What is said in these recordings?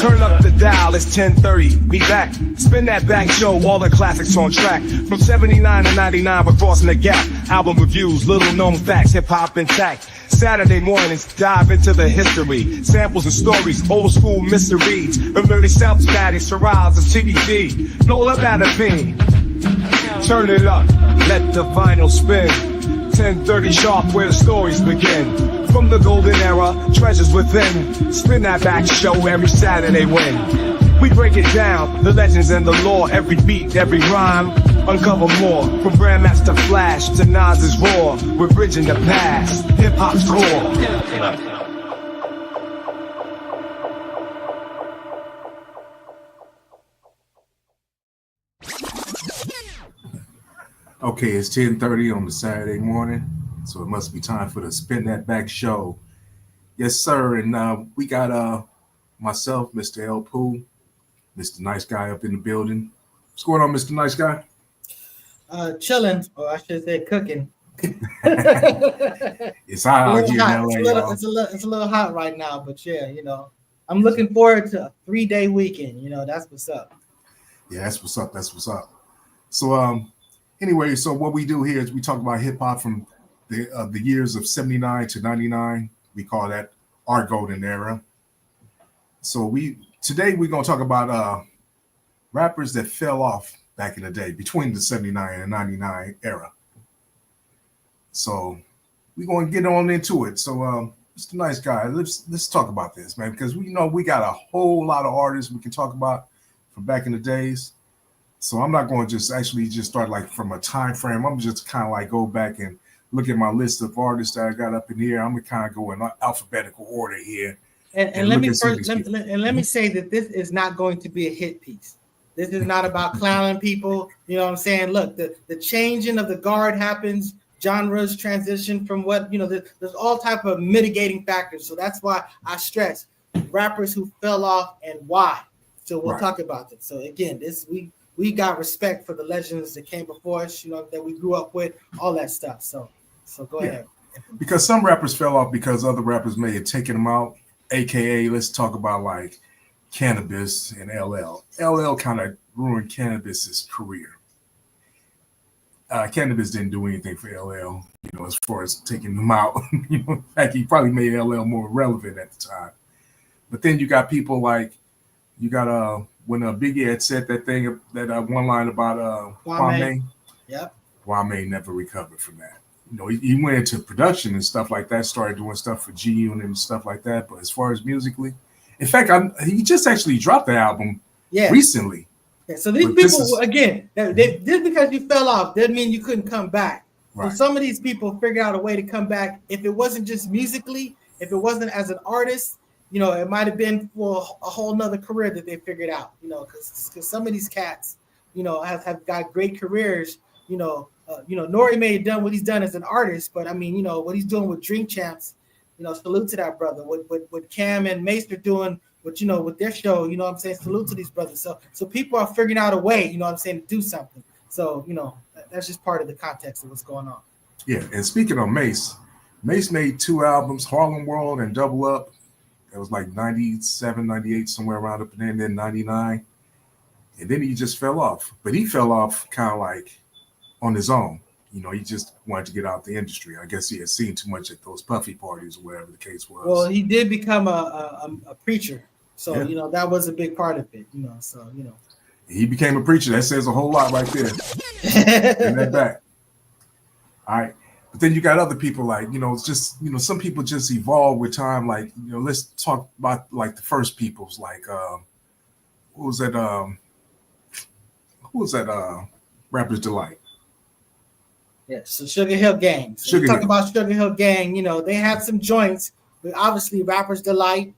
Turn up the dial, it's 10:30. We back. Spin that back show, all the classics on track. From 79 to 99, we're crossing the gap. Album reviews, little known facts, hip hop intact. Saturday mornings, dive into the history. Samples and stories, old school mysteries. From early South Static, Shiraz, and TDD. Roll up out of bean. Turn it up, let the vinyl spin. 10:30 sharp, where the stories begin. From the golden era, treasures within. Spin that back show every Saturday when we break it down, the legends and the lore. Every beat, every rhyme, uncover more. From Grandmaster Flash to Nas's Roar, we're bridging the past, hip-hop's core. Okay, it's 10:30 on the Saturday morning, so it must be time for the Spin That Back show. Yes, sir, and we got myself, Mr. L. Pooh, Mr. Nice Guy up in the building. What's going on, Mr. Nice Guy? Chilling, or I should say cooking. It's hot out here in LA, y'all. It's a little hot right now, but yeah, I'm looking forward to a 3-day weekend. That's what's up. Yeah, that's what's up. That's what's up. So, anyway, so what we do here is we talk about hip hop from the years of 79 to 99. We call that our golden era. So today we're gonna talk about rappers that fell off back in the day between the 79 and 99 era. So we're gonna get on into it. So Mr. Nice Guy, let's talk about this, man, because we got a whole lot of artists we can talk about from back in the days. So I'm not going to just start like from a time frame. I'm just kind of like go back and look at my list of artists that I got up in here. I'm gonna kind of go in alphabetical order here. And let me say that this is not going to be a hit piece. This is not about clowning people. You know what I'm saying? Look, the changing of the guard happens. Genres transition from there's all type of mitigating factors. So that's why I stress rappers who fell off and why. So we'll talk about this. So again, we got respect for the legends that came before us, that we grew up with, all that stuff. So go ahead. Because some rappers fell off because other rappers may have taken them out. AKA, let's talk about like Cannabis and LL. LL kind of ruined Cannabis's career. Cannabis didn't do anything for LL, as far as taking them out. In fact, he probably made LL more relevant at the time. But then you got people like, when Biggie had said that thing, that one line about Kwame. Yep. Kwame never recovered from that. He went into production and stuff like that, started doing stuff for G-Unit and stuff like that. But as far as musically, in fact, he just actually dropped the album recently. Yeah, so these people, again, just because you fell off doesn't mean you couldn't come back. Right. So some of these people figured out a way to come back. If it wasn't just musically, if it wasn't as an artist, it might have been for a whole nother career that they figured out, because some of these cats, have got great careers, Nori may have done what he's done as an artist, but I mean, what he's doing with Drink Champs, salute to that brother. What Cam and Mace are doing, with their show, I'm saying, salute to these brothers. So people are figuring out a way, to do something. So, that's just part of the context of what's going on. Yeah, and speaking of Mace made 2 albums, Harlem World and Double Up. It was like 97, 98, somewhere around up in there, and then 99. And then he just fell off. But he fell off kind of like on his own. He just wanted to get out the industry. I guess he had seen too much at those Puffy parties or whatever the case was. Well, he did become a preacher. So, that was a big part of it, So. He became a preacher. That says a whole lot right there. In that back. All right. But then you got other people like, it's just, some people just evolve with time. Like, let's talk about like the first peoples, like, who was that Rapper's Delight? Yeah, so Sugar Hill Gang. So we talk about Sugar Hill Gang, they had some joints, but obviously Rapper's Delight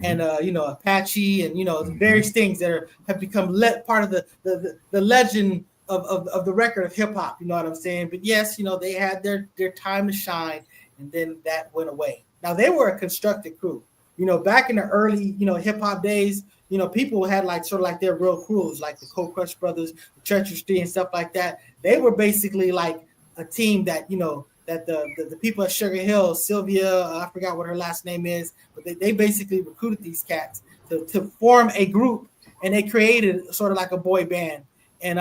and, Apache and, various things that have become part of the legend of the record of hip hop, you know what I'm saying? But yes, they had their time to shine, and then that went away. Now they were a constructed crew. Back in the early, hip hop days, people had like sort of like their real crews, like the Cold Crush Brothers, the Treacherous Three, and stuff like that. They were basically like a team that that the people at Sugar Hill, Sylvia, I forgot what her last name is, but they basically recruited these cats to form a group, and they created sort of like a boy band. And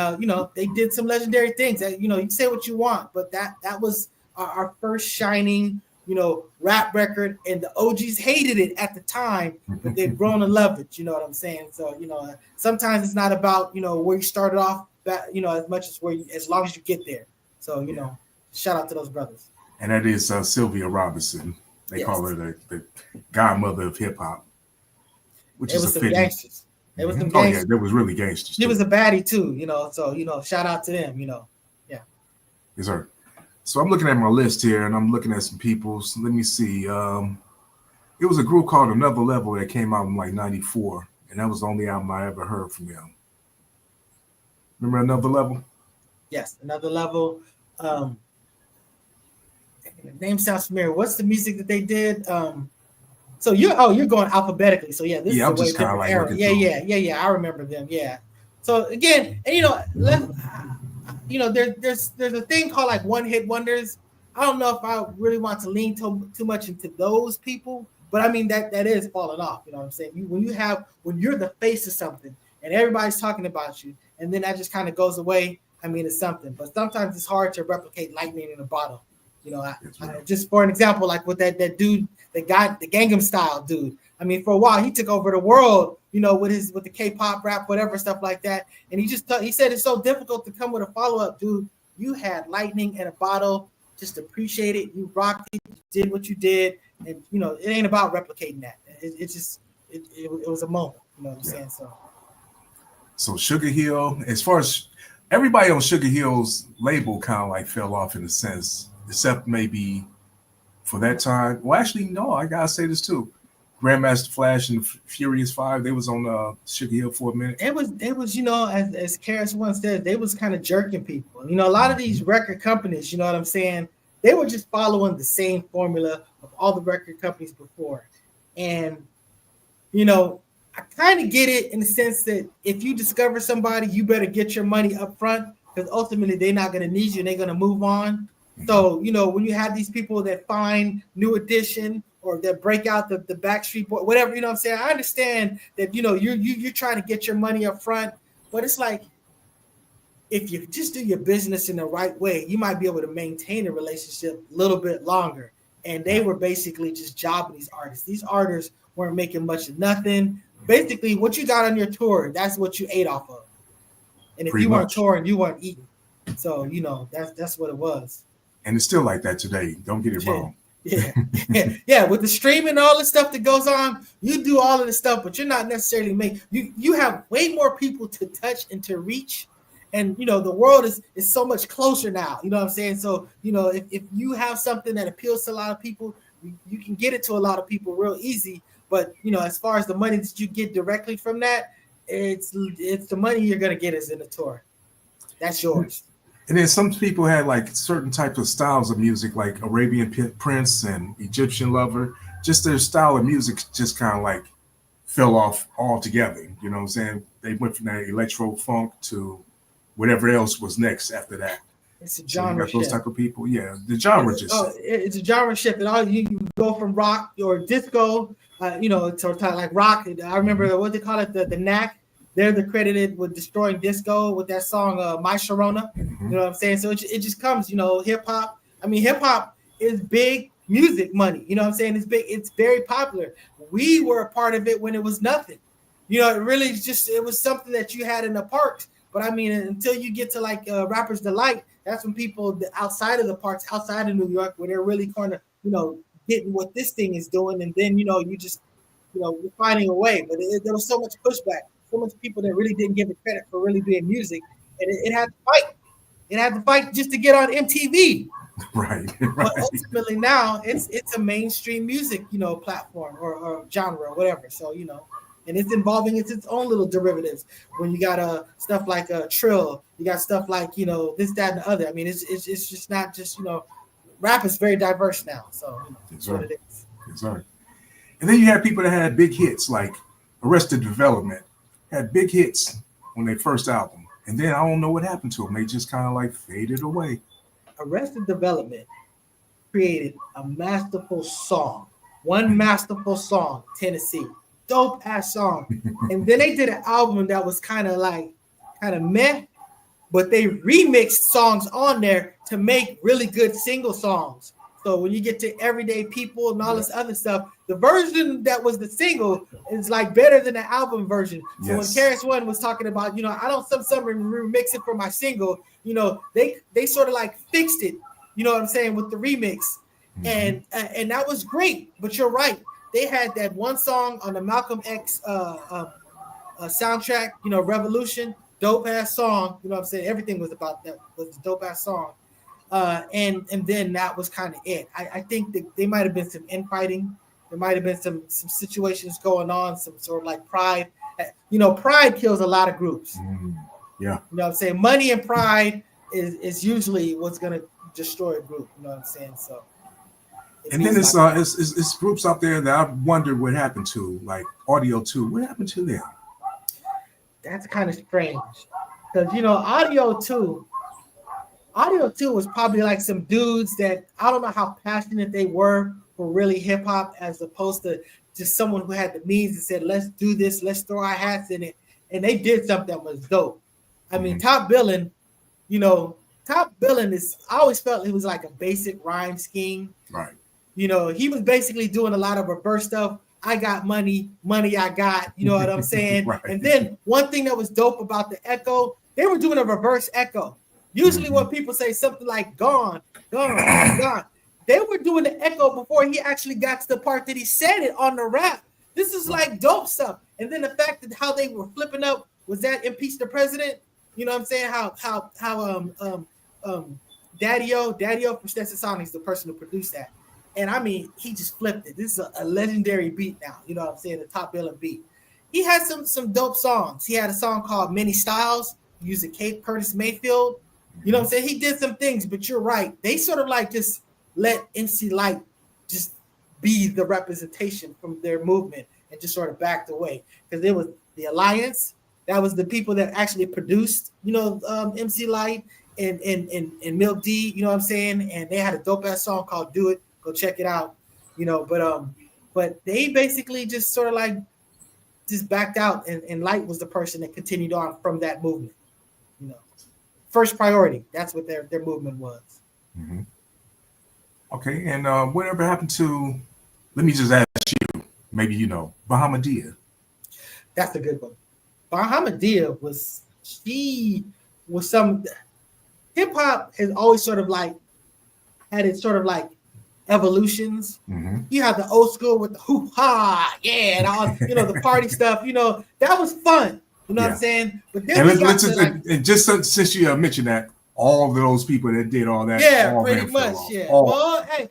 they did some legendary things. That, you can say what you want, but that was our first shining, rap record, and the OGs hated it at the time, but they've grown to love it. You know what I'm saying? So sometimes it's not about where you started off, as much as as long as you get there. So shout out to those brothers. And that is Sylvia Robinson. They call her the godmother of hip hop, which is a fitting. Gangsters. It was some gangsters. Oh yeah, that was really gangsters. She was a baddie too, So shout out to them, Yeah. Yes, sir. So I'm looking at my list here, and I'm looking at some people. So let me see. It was a group called Another Level that came out in like '94, and that was the only album I ever heard from them. Remember Another Level? Yes, Another Level. The name sounds familiar. What's the music that they did? So you're going alphabetically. So this is I'm a way just kind of like yeah. I remember them. Yeah. So again, and there's a thing called like one hit wonders. I don't know if I really want to lean too much into those people, but I mean that is falling off. You know what I'm saying? When you're the face of something and everybody's talking about you, and then that just kind of goes away. I mean, it's something, but sometimes it's hard to replicate lightning in a bottle. Just for an example, like with that dude, the Gangnam Style dude. I mean, for a while he took over the world, with the K-pop rap, whatever stuff like that. And he said it's so difficult to come with a follow-up, dude. You had lightning in a bottle. Just appreciate it. You rocked it. You did what you did, and it ain't about replicating that. It was a moment. You know what I'm saying? So Sugar Hill, as far as everybody on Sugar Hill's label, kind of like fell off in a sense, except maybe for that time. Well, actually, no, I gotta say this too. Grandmaster Flash and Furious 5, they was on Sugar Hill for a minute. It was as Karis once said, they was kind of jerking people. A lot of these record companies, you know what I'm saying, they were just following the same formula of all the record companies before. And I kind of get it in the sense that if you discover somebody, you better get your money up front, because ultimately they're not going to need you and they're going to move on. So, when you have these people that find New Edition or that break out the Backstreet Boy, whatever, what I'm saying, I understand that, you're trying to get your money up front, but it's like, if you just do your business in the right way, you might be able to maintain a relationship a little bit longer. And they were basically just jobbing these artists. These artists weren't making much of nothing. Basically, what you got on your tour, that's what you ate off of. And if you weren't touring, you weren't eating. So, that's what it was. And it's still like that today. Don't get it wrong. Yeah. With the streaming and all the stuff that goes on, you do all of the stuff, but you're not necessarily you have way more people to touch and to reach. And, the world is so much closer now. You know what I'm saying? So, if you have something that appeals to a lot of people, you can get it to a lot of people real easy. But, as far as the money that you get directly from that, it's the money you're going to get is in the tour. That's yours. And then some people had like certain types of styles of music, like Arabian Prince and Egyptian Lover. Just their style of music just kind of like fell off altogether. You know what I'm saying? They went from that electro funk to whatever else was next after that. It's a genre shift. Those type of people, yeah. The genre it's a genre shift, and all you go from rock or disco, to like rock. I remember what they call it, the Knack. They're credited with destroying disco with that song My Sharona. You know what I'm saying? So it just comes, hip hop. I mean, hip hop is big music money. You know what I'm saying? It's big. It's very popular. We were a part of it when it was nothing. It really it was something that you had in the parks. But I mean, until you get to like Rapper's Delight, that's when people outside of the parks, outside of New York, where they're really kind of, getting what this thing is doing. And then, you just, you're finding a way. But there was so much pushback. So much people that really didn't give it credit for really being music, and it had to fight. It had to fight just to get on MTV. Right. But ultimately now it's a mainstream music, platform or genre or whatever. So, and it's involving its own little derivatives. When you got stuff like Trill, you got stuff like this, that, and the other. I mean, it's just not just rap is very diverse now. So that's what it is. Exactly. And then you have people that had big hits like Arrested Development. Had big hits on their first album, and then I don't know what happened to them. They just kind of like faded away. Arrested Development. created a masterful song. One masterful song, Tennessee. Dope ass song. And then they did an album that was kind of meh, but they remixed songs on there to make really good single songs. So when you get to Everyday People and all this other stuff, the version that was the single is like better than the album version. So when KRS-One was talking about, I don't some remix it for my single, they sort of like fixed it, you know what I'm saying, with the remix. And that was great. But you're right. They had that one song on the Malcolm X soundtrack, Revolution, dope ass song. You know what I'm saying? Everything was about that, was a dope ass song. And then that was kind of it. I think that there might have been some infighting. There might have been some situations going on, some sort of like pride. Pride kills a lot of groups. Yeah. You know what I'm saying? Money and pride is usually what's going to destroy a group. You know what I'm saying? So. And then it's groups out there that I wonder what happened to, like Audio 2. What happened to them? That's kind of strange. Because, Audio 2 was probably like some dudes that I don't know how passionate they were for really hip hop, as opposed to just someone who had the means and said, let's do this, let's throw our hats in it. And they did something that was dope. I mean, Top Billin', is, I always felt it was like a basic rhyme scheme. Right. He was basically doing a lot of reverse stuff. I got money I got, you know what I'm saying? Right. And then one thing that was dope about the echo, they were doing a reverse echo. Usually when people say something like gone, they were doing the echo before he actually got to the part that he said it on the rap. This is like dope stuff. And then the fact that how they were flipping up, was that impeach the president? You know what I'm saying? How Daddy-O from Stetsasonic is the person who produced that. And I mean, he just flipped it. This is a legendary beat now. You know what I'm saying? The Top Billin' beat. He had some dope songs. He had a song called Many Styles using Kate Curtis Mayfield. You know what I'm saying? He did some things, but you're right. They sort of like just let MC Lyte just be the representation from their movement and just sort of backed away. Because there was the Alliance. That was the people that actually produced, MC Lyte and Milk D, you know what I'm saying? And they had a dope ass song called Do It. Go check it out, but they basically just sort of like just backed out, and Lyte was the person that continued on from that movement. First priority. That's what their movement was. Mm-hmm. Okay, and whatever happened to? Let me just ask you. Maybe Bahamadia. That's a good one. Bahamadia was some hip hop has always sort of like had its sort of like evolutions. You have the old school with the hoo ha, yeah, and all the party stuff. That was fun. You know what I'm saying? But then since you mentioned that, all of those people that did all that, pretty much, yeah. Well, hey,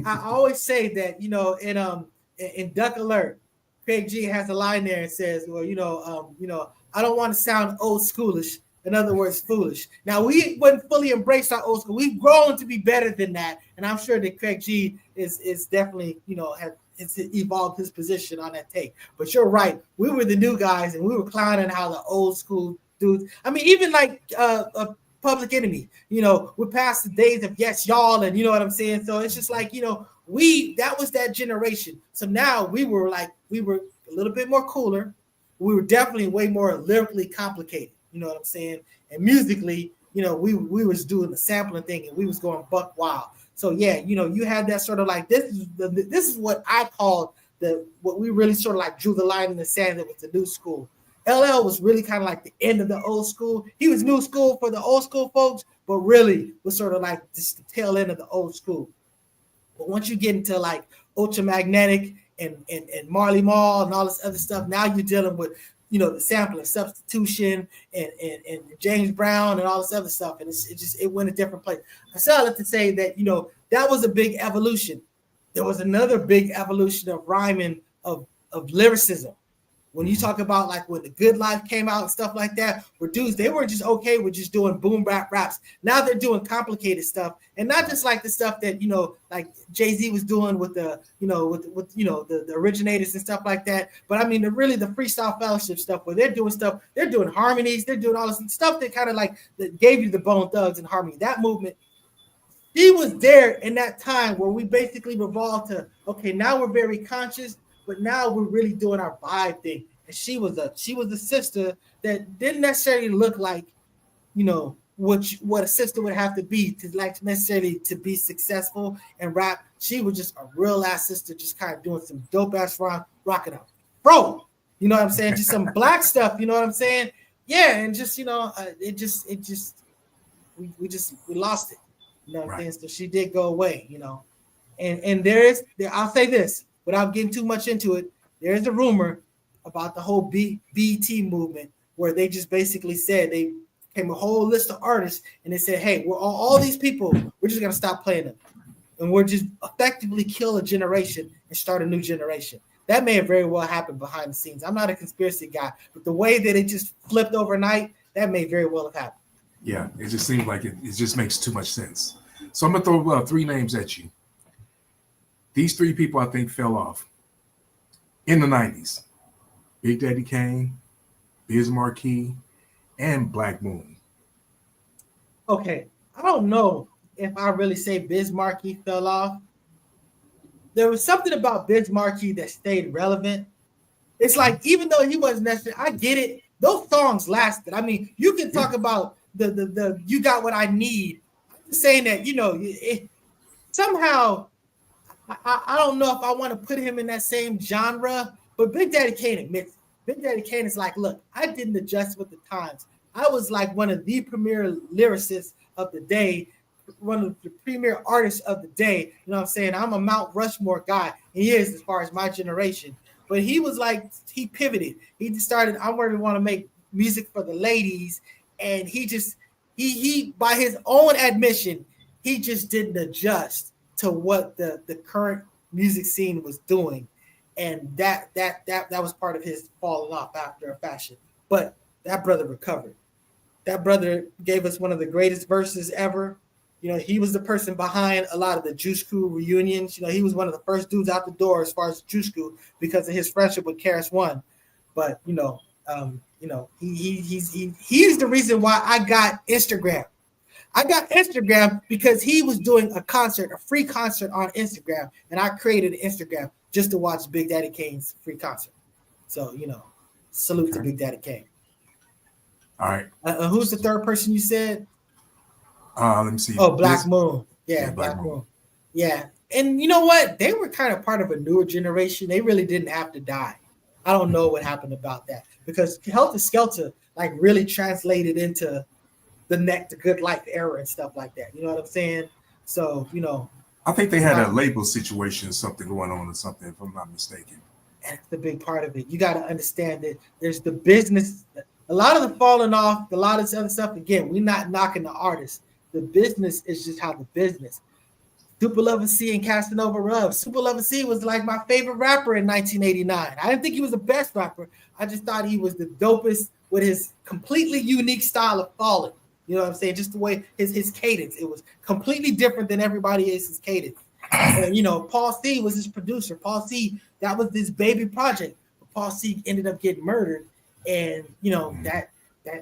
I always say that in Duck Alert, Craig G has a line there and says, "Well, I don't want to sound old schoolish. In other words, foolish." Now, we wouldn't fully embrace our old school. We've grown to be better than that. And I'm sure that Craig G is definitely, has evolved his position on that take. But you're right. We were the new guys, and we were clowning how the old school dudes. I mean, even like Public Enemy, we're past the days of yes, y'all, and you know what I'm saying? So it's just like, that was that generation. So now we were a little bit more cooler. We were definitely way more lyrically complicated. You know what I'm saying? And musically, we was doing the sampling thing, and we was going buck wild. So yeah, you had that sort of like this is what I called what we really sort of like drew the line in the sand. That was the new school. LL was really kind of like the end of the old school. He was new school for the old school folks, but really was sort of like just the tail end of the old school. But once you get into like Ultramagnetic and Marley Marl and all this other stuff, now you're dealing with the sampling, substitution, and James Brown and all this other stuff, and it went a different place. I say all that to say that that was a big evolution. There was another big evolution of rhyming, of lyricism. When you talk about like when The Good Life came out and stuff like that, where dudes, they weren't just okay with just doing boom bap raps. Now they're doing complicated stuff, and not just like the stuff that like Jay-Z was doing with the the originators and stuff like that. But I mean, the freestyle fellowship stuff where they're doing harmonies, they're doing all this stuff that kind of like that gave you the Bone Thugs and harmony. That movement She was there in that time where we basically revolved to, okay, now we're very conscious, but now we're really doing our vibe thing. And she was a sister that didn't necessarily look like, you know, what a sister would have to be to like necessarily to be successful and rap. She was just a real ass sister, just kind of doing some dope ass rocking out, bro. You know what I'm saying? Just some black stuff. You know what I'm saying? Yeah, and just we lost it. You know what I'm saying? So she did go away. You know, and I'll say this without getting too much into it. There is a rumor about the whole BET movement where they just basically said they came a whole list of artists and they said, hey, we're all these people, we're just gonna stop playing them. And we're just effectively kill a generation and start a new generation. That may have very well happened behind the scenes. I'm not a conspiracy guy, but the way that it just flipped overnight, that may very well have happened. Yeah, it just seems like it just makes too much sense. So I'm gonna throw 3 names at you. These 3 people I think fell off in the 90s. Big Daddy Kane, Biz Markie, and Black Moon. Okay, I don't know if I really say Biz Markie fell off. There was something about Biz Markie that stayed relevant. It's like, even though he wasn't necessarily, I get it. Those songs lasted. I mean, you can talk about the You Got What I Need. I'm saying that, you know, somehow, I don't know if I want to put him in that same genre, but Big Daddy Kane admits it. Big Daddy Kane is like, look, I didn't adjust with the times. I was like one of the premier lyricists of the day, one of the premier artists of the day. You know what I'm saying? I'm a Mount Rushmore guy. He is, as far as my generation. But he was like, he pivoted. He just started, I really want to make music for the ladies. And he by his own admission, he just didn't adjust to what the current music scene was doing. And that was part of his falling off after a fashion. But that brother recovered. That brother gave us one of the greatest verses ever. You know, he was the person behind a lot of the Juice Crew reunions. You know, he was one of the first dudes out the door as far as Juice Crew because of his friendship with KRS-One. But he's the reason why I got Instagram. I got Instagram because he was doing a free concert on Instagram, and I created Instagram just to watch Big Daddy Kane's free concert. So, you know, salute to Big Daddy Kane. All right. Who's the third person you said? Let me see. Oh, Black Moon. Yeah, Black Moon. Yeah. And you know what? They were kind of part of a newer generation. They really didn't have to die. I don't know what happened about that because Helter Skelter like really translated into the Good Life era and stuff like that. You know what I'm saying? So, you know. I think they had a label situation, something going on or something, if I'm not mistaken. That's the big part of it. You got to understand that there's the business. A lot of the falling off, a lot of this other stuff, again, we're not knocking the artists. The business is just how the business. Super Lover C and Casanova Rub. Super Lover C was like my favorite rapper in 1989. I didn't think he was the best rapper. I just thought he was the dopest with his completely unique style of falling. You know what I'm saying? Just the way his cadence. It was completely different than everybody else's cadence. And, you know, Paul C was his producer. Paul C, that was his baby project. But Paul C ended up getting murdered. And, you know, that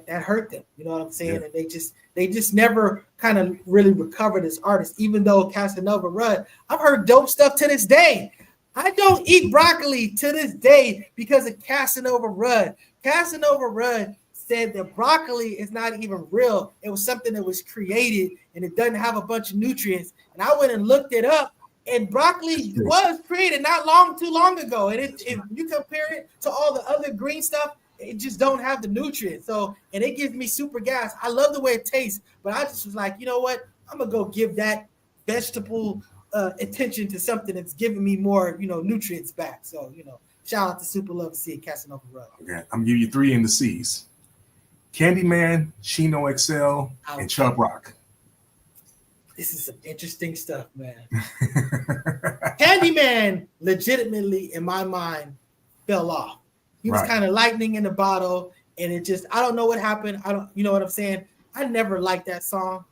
hurt them. You know what I'm saying? Yeah. And they just never kind of really recovered as artists, even though Casanova Rudd, I've heard dope stuff to this day. I don't eat broccoli to this day because of Casanova Rudd. Casanova Rudd said that broccoli is not even real. It was something that was created and it doesn't have a bunch of nutrients. And I went and looked it up, and broccoli was created not too long ago. And if you compare it to all the other green stuff, it just don't have the nutrients. So, and it gives me super gas. I love the way it tastes, but I just was like, you know what? I'm gonna go give that vegetable attention to something that's giving me more, you know, nutrients back. So, you know, shout out to Super Love C and Casanova Rudd. Okay, I'm gonna give you 3 in the C's: Candyman, Chino XL, and Chubb Rock. This is some interesting stuff, man. Candyman legitimately, in my mind, fell off. He was kind of lightning in the bottle, and it just, I don't know what happened. You know what I'm saying? I never liked that song.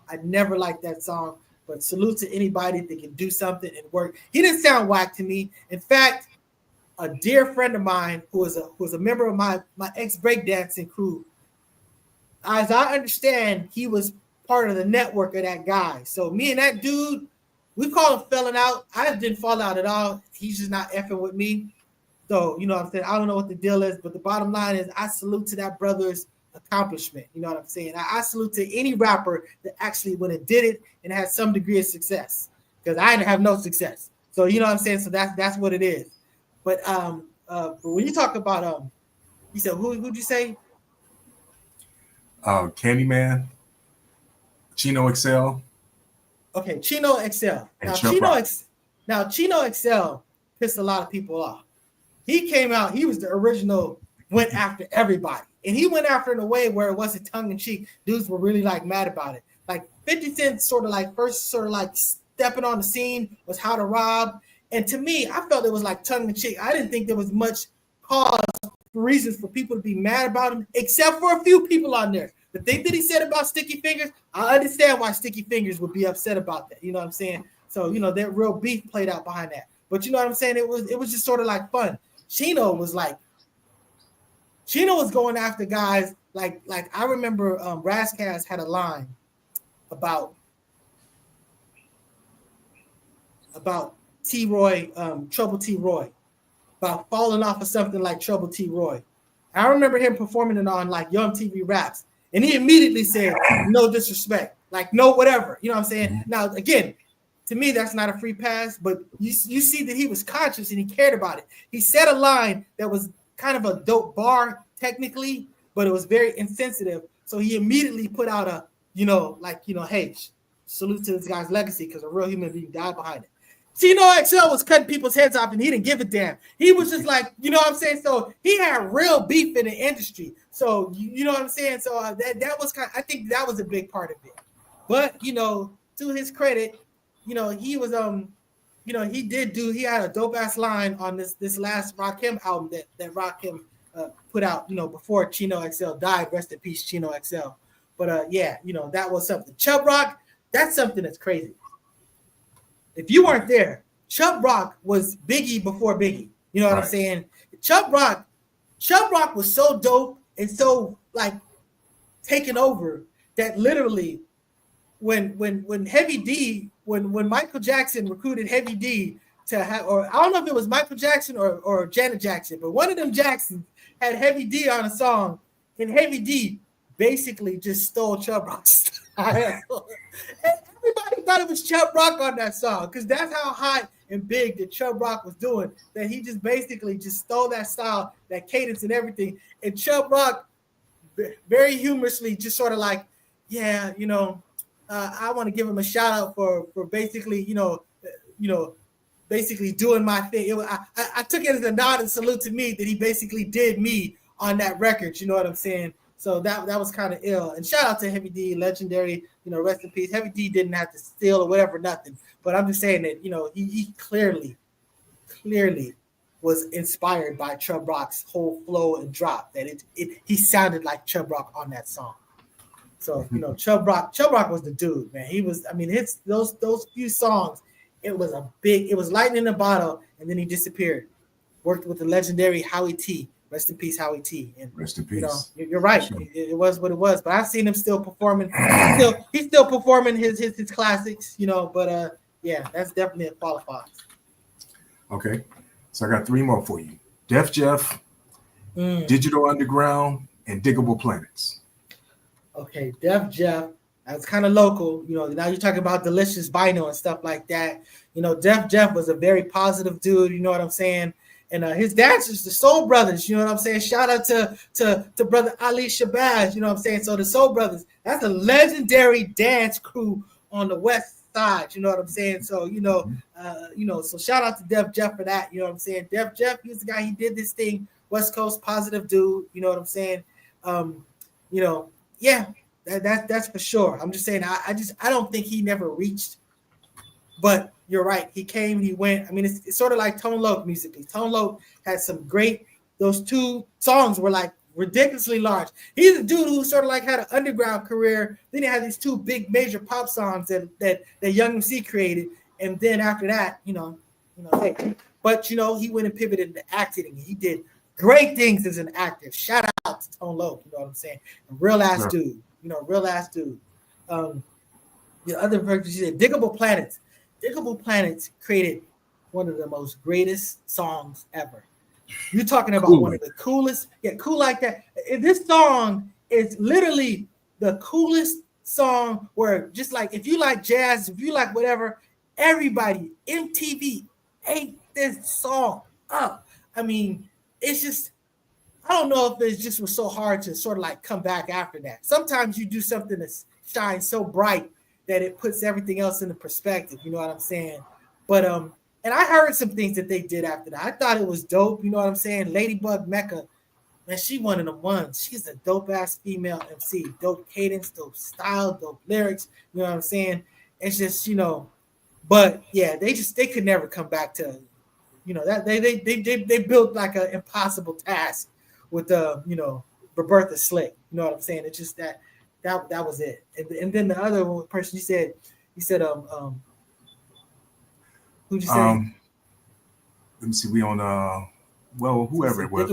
But salute to anybody that can do something and work. He didn't sound whack to me. In fact, a dear friend of mine who was a member of my ex breakdancing crew, as I understand, he was part of the network of that guy. So me and that dude, we call him felling out. I didn't fall out at all. He's just not effing with me. So, you know what I'm saying? I don't know what the deal is, but the bottom line is I salute to that brother's accomplishment. You know what I'm saying? I salute to any rapper that actually went and did it and had some degree of success, because I didn't have no success. So, you know what I'm saying? So that's what it is. But when you talk about you said who'd you say? Candyman, Chino XL. Okay, Chino XL. Now Chino XL pissed a lot of people off. He came out, he was the original, went after everybody. And he went after in a way where it wasn't tongue in cheek. Dudes were really like mad about it. Like 50 Cent first stepping on the scene was How to Rob. And to me, I felt it was like tongue in cheek. I didn't think there was much cause, reasons for people to be mad about him, except for a few people on there. The thing that he said about Sticky Fingers, I understand why Sticky Fingers would be upset about that. You know what I'm saying? So, you know, that real beef played out behind that. But you know what I'm saying? It was just sort of like fun. Chino was going after guys like I remember Razzcast had a line about T-Roy, Trouble T-Roy, about falling off of something like Trouble T-Roy. I remember him performing it on like Young TV Raps, and he immediately said, no disrespect, like no whatever. You know what I'm saying? Mm-hmm. Now, again, to me, that's not a free pass, but you see that he was conscious and he cared about it. He said a line that was kind of a dope bar technically, but it was very insensitive. So he immediately put out a, hey, salute to this guy's legacy, because a real human being died behind it. Chino XL was cutting people's heads off and he didn't give a damn. He was just like, you know what I'm saying? So he had real beef in the industry. So, you know what I'm saying? So that was I think that was a big part of it. But, you know, to his credit, you know, he was, he had a dope ass line on this last Rakim album that Rakim put out, you know, before Chino XL died. Rest in peace, Chino XL. But yeah, you know, that was something. Chubb Rock, that's something that's crazy. If you weren't there, Chubb Rock was Biggie before Biggie. You know what I'm saying? Chubb Rock was so dope and so like taken over that literally when Heavy D, when Michael Jackson recruited Heavy D to have, or I don't know if it was Michael Jackson or Janet Jackson, but one of them Jacksons had Heavy D on a song, and Heavy D basically just stole Chubb Rock's style. Everybody thought it was Chubb Rock on that song, because that's how hot and big that Chubb Rock was doing, that he just basically just stole that style, that cadence and everything. And Chubb Rock very humorously just sort of like, yeah, you know, I want to give him a shout out for basically, basically doing my thing. I took it as a nod and salute to me that he basically did me on that record. You know what I'm saying? So that was kind of ill. And shout out to Heavy D, legendary, you know, rest in peace. Heavy D didn't have to steal or whatever, nothing. But I'm just saying that, you know, he clearly was inspired by Chubb Rock's whole flow and drop, that he sounded like Chubb Rock on that song. So, you know, Chubb Rock was the dude, man. He was, I mean, those few songs, it was lightning in a bottle, and then he disappeared. Worked with the legendary Howie T. Rest in peace, Howie T. And rest in peace. You know, you're right. Sure. It was what it was. But I've seen him still performing. He's still performing his classics, you know. But yeah, that's definitely a qualifier. Okay, so I got three more for you: Def Jeff, Digital Underground, and Diggable Planets. Okay, Def Jeff. That's kind of local, you know. Now you're talking about Delicious Vinyl and stuff like that. You know, Def Jeff was a very positive dude. You know what I'm saying? And his dancers, the Soul Brothers, you know what I'm saying? Shout out to brother Ali Shabazz, you know what I'm saying? So the Soul Brothers, that's a legendary dance crew on the West Side, you know what I'm saying? So, so shout out to Def Jeff for that, you know what I'm saying? Def Jeff, he's the guy, he did this thing, West Coast positive dude, you know what I'm saying? That's for sure. I'm just saying, I don't think he never reached, but you're right. He came, he went. I mean, it's sort of like Tone Loc musically. Tone Loc had some great, those two songs were like ridiculously large. He's a dude who sort of like had an underground career. Then he had these two big major pop songs that Young MC created. And then after that, hey, but he went and pivoted into acting. He did great things as an actor. Shout out to Tone Loc, you know what I'm saying? A real ass dude, real ass dude. The other version, she said, Diggable Planets. Diggable Planets created one of the most greatest songs ever. You're talking about cool. One of the coolest, cool like that. This song is literally the coolest song where just like if you like jazz, if you like whatever, everybody, MTV ate this song up. I mean, it's just, I don't know if it just was so hard to sort of like come back after that. Sometimes you do something that shines so bright that it puts everything else into perspective. You know what I'm saying? But and I heard some things that they did after that. I thought it was dope. You know what I'm saying? Ladybug Mecca, man, she one of the ones. She's a dope ass female MC. Dope cadence, dope style, dope lyrics. You know what I'm saying? It's just, you know, but yeah, they could never come back to, you know, that they built like an impossible task with you know, Roberta Slick. You know what I'm saying? It's just that was it. And then the other person you said who'd you say? Let me see. We on whoever it was.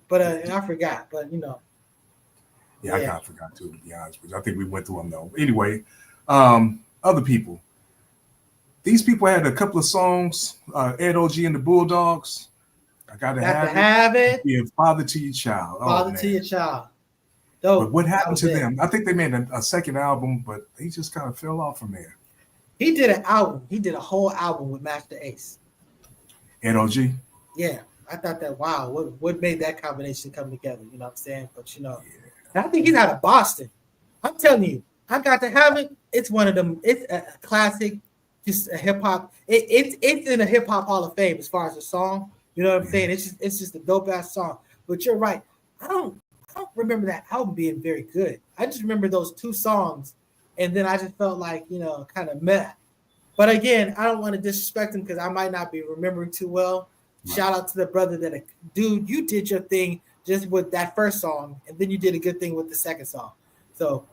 But I forgot. But you know, I kind of forgot too, to be honest with you. I think we went through them though. Anyway, other people. These people had a couple of songs. Ed O.G. and the Bulldogs. I gotta have it. Being Father to Your Child. Father to Your Child. Dope. But what happened to them? I think they made a second album, but they just kind of fell off from there. He did an album. He did a whole album with Master Ace. Ed O.G.? Yeah. I thought that, wow, what made that combination come together? You know what I'm saying? But, you know, I think he's out of Boston. I'm telling you, I Got to Have It. It's one of them. It's a classic, just a hip-hop. It's in a hip-hop Hall of Fame as far as a song. You know what I'm saying? It's just a dope-ass song. But you're right. I don't remember that album being very good. I just remember those two songs. And then I just felt like, you know, kind of meh. But again, I don't want to disrespect him because I might not be remembering too well. Right. Shout out to the brother dude, you did your thing just with that first song, and then you did a good thing with the second song. So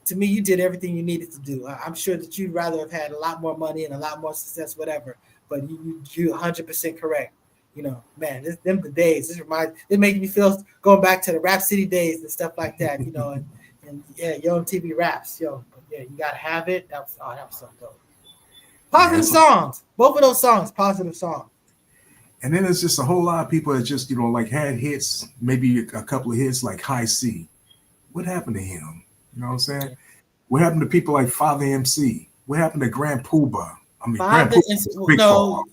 to me, you did everything you needed to do. I'm sure that you'd rather have had a lot more money and a lot more success, whatever. But you 100% correct. You know, man, them the days. It made me feel going back to the Rap City days and stuff like that. You know, and Yo MTV Raps, yo. Yeah, You Gotta Have It. That was so dope. Positive songs. Both of those songs, positive songs. And then there's just a whole lot of people that just, you know, like had hits, maybe a couple of hits like High C. What happened to him? You know what I'm saying? Yeah. What happened to people like Father MC? What happened to Grand Poobah? I mean, Grand Poobah.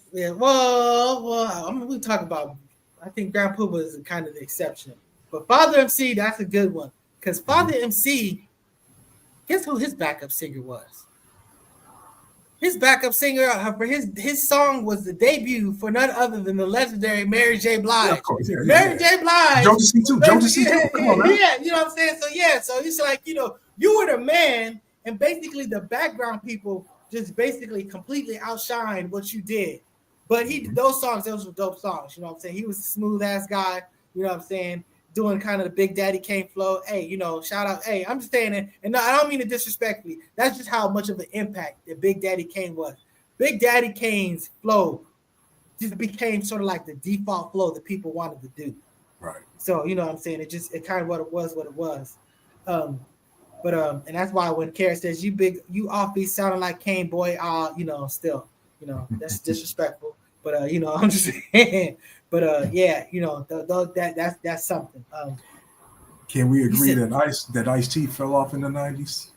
We talk about, I think Grand Poobah is kind of the exception. But Father MC, that's a good one. Because Father MC, guess who his backup singer was? His backup singer for his song was the debut for none other than the legendary Mary J. Blige. Yeah, of course. Mary J. Blige. Jodeci too. Come on, man. Yeah, you know what I'm saying? So it's like, you know, you were the man, and basically the background people just basically completely outshined what you did. But those were dope songs. You know what I'm saying? He was a smooth ass guy. You know what I'm saying? Doing kind of the Big Daddy Kane flow. Hey, you know, shout out. Hey, I'm just saying it. And no, I don't mean it disrespectfully. That's just how much of an impact that Big Daddy Kane was. Big Daddy Kane's flow just became sort of like the default flow that people wanted to do. Right. So, you know what I'm saying? It kind of what it was. And that's why when Kara says you offbeat sounding like Kane, boy, you know, still, you know, that's disrespectful. But you know, I'm just saying. But yeah, you know, that's something. Can we agree that Ice-T fell off in the 90s?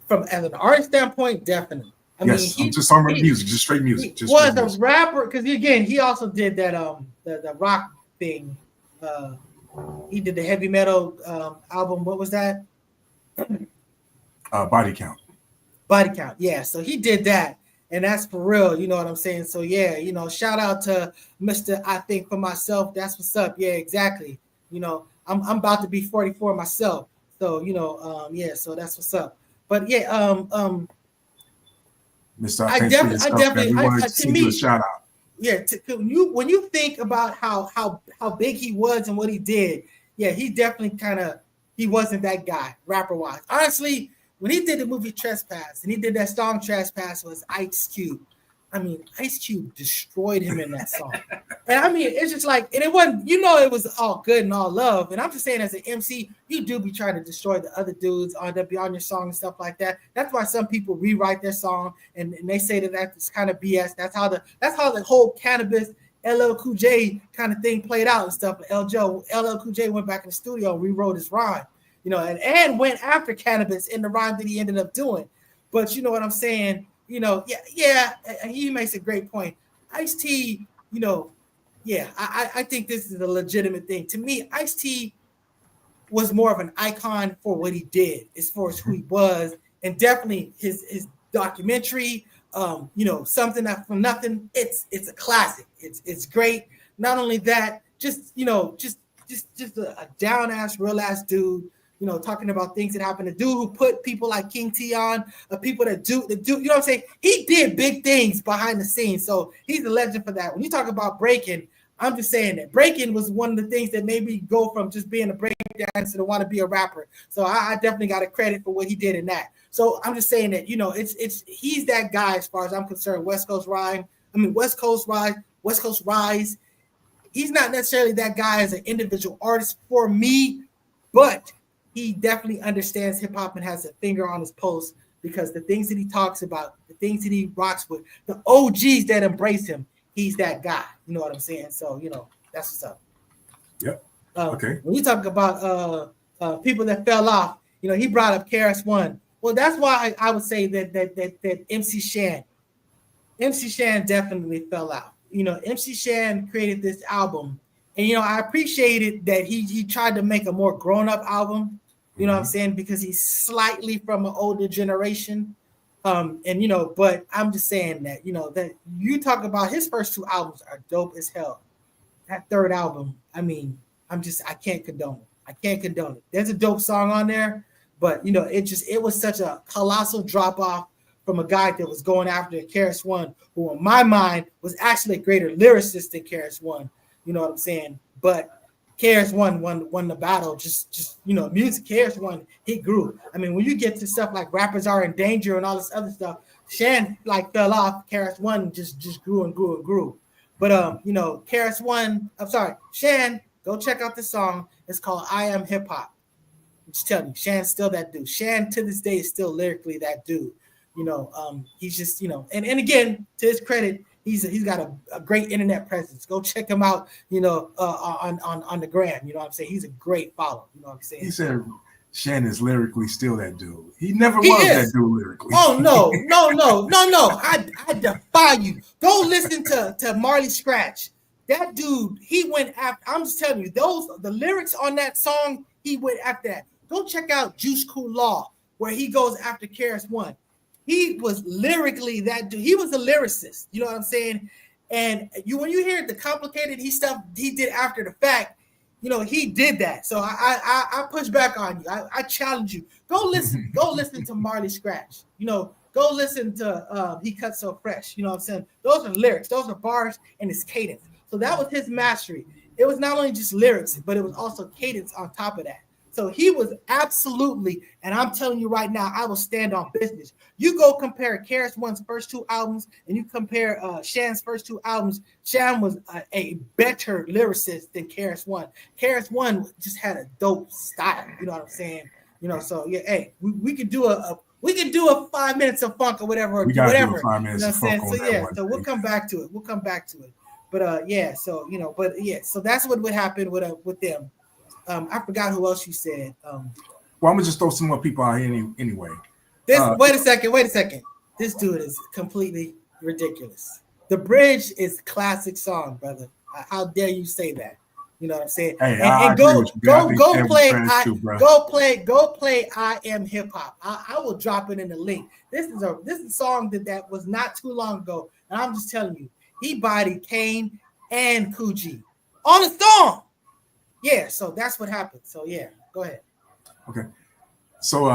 From as an art standpoint, definitely. I mean, I'm just talking about music, just straight music. He was a rapper because again, he also did that the rock thing. He did the heavy metal album. What was that? Body Count. Body Count. Yeah. So he did that. And that's for real, you know what I'm saying? So, yeah, you know, shout out to Mr. I Think For Myself. That's what's up. Yeah, exactly. You know, I'm about to be 44 myself. So, you know, so that's what's up. But, yeah, Mr. I definitely to me, shout out. Yeah, when you think about how big he was and what he did, yeah, he definitely he wasn't that guy, rapper-wise. Honestly, when he did the movie Trespass and he did that song Trespass was Ice Cube. I mean, Ice Cube destroyed him in that song. And I mean, it's just like, and it wasn't, it was all good and all love. And I'm just saying, as an MC, you do be trying to destroy the other dudes that be on your song and stuff like that. That's why some people rewrite their song and they say that that's kind of BS. That's how the whole Cannabis LL Cool J kind of thing played out and stuff. LL Cool J went back in the studio and rewrote his rhyme, and went after Cannabis in the rhyme that he ended up doing. But you know what I'm saying? Yeah, he makes a great point. Ice-T, I think this is a legitimate thing. To me, Ice-T was more of an icon for what he did as far as who he was, and definitely his documentary, something that from nothing, it's a classic. It's great. Not only that, just a down ass, real ass dude. Talking about things that happened. The dude who put people like King T on, people that do, you know what I'm saying? He did big things behind the scenes. So he's a legend for that. When you talk about breaking, I'm just saying that breaking was one of the things that made me go from just being a break dancer to want to be a rapper. So I definitely got a credit for what he did in that. So I'm just saying that, he's that guy as far as I'm concerned. West Coast Rise. He's not necessarily that guy as an individual artist for me, but he definitely understands hip hop and has a finger on his pulse, because the things that he talks about, the things that he rocks with, the OGs that embrace him, he's that guy. You know what I'm saying? So, that's what's up. Yep. Okay. When you talk about people that fell off, he brought up KRS-One. Well, that's why I would say that MC Shan definitely fell out. MC Shan created this album. And, I appreciated that he tried to make a more grown-up album, what I'm saying, because he's slightly from an older generation. But I'm just saying that, that you talk about his first two albums are dope as hell. That third album, I mean, I can't condone it. There's a dope song on there, but, it was such a colossal drop-off from a guy that was going after KRS-One, who in my mind was actually a greater lyricist than KRS-One. You know what I'm saying? But KRS-One won the battle. Just music. KRS-One, he grew. I mean, when you get to stuff like Rappers Are in Danger and all this other stuff, Shan fell off. KRS-One just grew and grew and grew. But KRS-One, Shan, go check out the song. It's called I Am Hip Hop. I'm just telling you, Shan's still that dude. Shan to this day is still lyrically that dude. He's just, and again, to his credit, he's got a great internet presence. Go check him out, on the gram. You know what I'm saying? He's a great follow. You know what I'm saying? He said Shan is lyrically still that dude. He never was that dude lyrically. Oh no. I defy you. Go listen to Marley Scratch. That dude, he went after. I'm just telling you, the lyrics on that song, he went after that. Go check out Juice Cool Law, where he goes after KRS-One. He was lyrically that dude. He was a lyricist. You know what I'm saying? And when you hear the complicated stuff he did after the fact, he did that. So I push back on you. I challenge you. Go listen. Go listen to Marley Scratch. Go listen to He Cut So Fresh. You know what I'm saying? Those are lyrics. Those are bars and it's cadence. So that was his mastery. It was not only just lyrics, but it was also cadence on top of that. So he was absolutely, and I'm telling you right now, I will stand on business. You go compare KRS-One's first two albums and you compare Shan's first two albums. Shan was a better lyricist than KRS-One. KRS-One just had a dope style. You know what I'm saying? So yeah, hey, we could do a 5 minutes of funk or whatever. We got to do 5 minutes of funk. So yeah, so we'll come back to it. But so that's what would happen with them. I forgot who else you said. Well, I'm gonna just throw some more people out here anyway. Wait a second. This dude is completely ridiculous. The Bridge is a classic song, brother. How dare you say that? You know what I'm saying? Hey, and go play I Am Hip Hop. I will drop it in the link. This is a song that was not too long ago, and I'm just telling you, he bodied Kane and Coogee on a song. Yeah, so that's what happened. So yeah, go ahead. Okay. So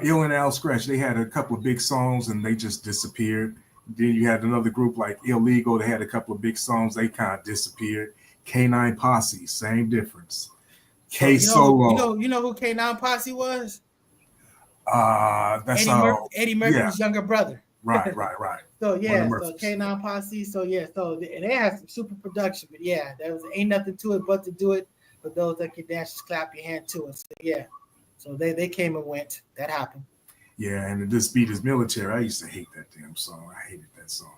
Ill and Al Scratch, they had a couple of big songs and they just disappeared. Then you had another group like Illegal, they had a couple of big songs, they kind of disappeared. K9 Posse, same difference. K Solo. You know who K9 Posse was? That's Eddie Murphy's younger brother. Right. So yeah, so K9 Posse. So yeah, and they had some super production, but yeah, there ain't nothing to it but to do it. For those that can dance, just clap your hand to it. So yeah, so they came and went. That happened. Yeah, and This Beat Is Military. I used to hate that damn song. I hated that song.